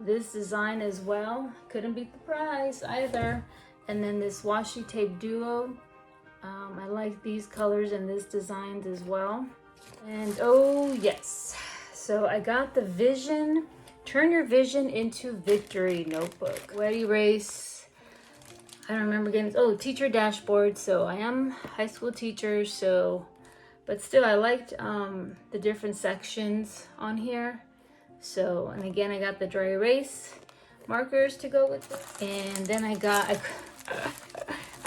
this design as well. Couldn't beat the price either. And then this washi tape duo. I like these colors and this designs as well. And oh yes, so I got the Vision, Turn Your Vision into Victory notebook. Wet erase. I don't remember getting, oh, teacher dashboard. So I am high school teacher, so, but still I liked the different sections on here. So, and again, I got the dry erase markers to go with it. And then I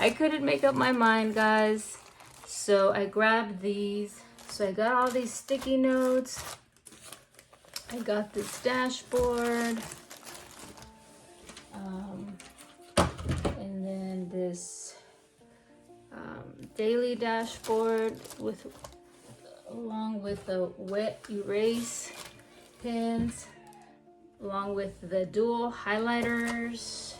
couldn't make up my mind, guys. So I grabbed these. So I got all these sticky notes. I got this dashboard. And then this daily dashboard along with the wet erase pins, along with the dual highlighters,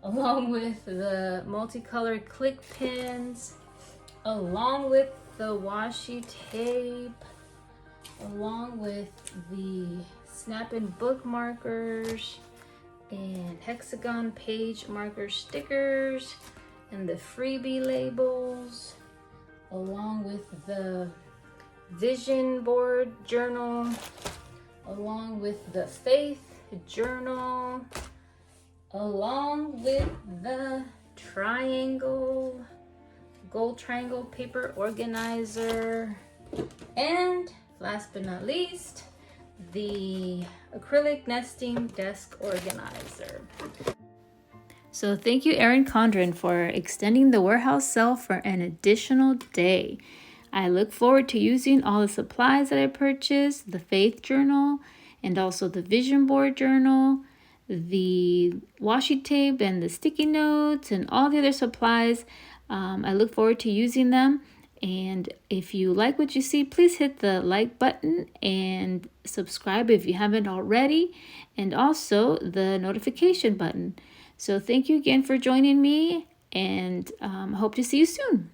along with the multicolored click pins, along with the washi tape, along with the snap-in book markers and hexagon page marker stickers and the freebie labels, along with the vision board journal, along with the faith journal, along with the gold triangle paper organizer, and last but not least, the acrylic nesting desk organizer. So thank you, Erin Condren, for extending the warehouse sale for an additional day. I look forward to using all the supplies that I purchased, the faith journal, and also the vision board journal, the washi tape and the sticky notes, and all the other supplies. I look forward to using them. And if you like what you see, please hit the like button and subscribe if you haven't already, and also the notification button. So thank you again for joining me, and hope to see you soon.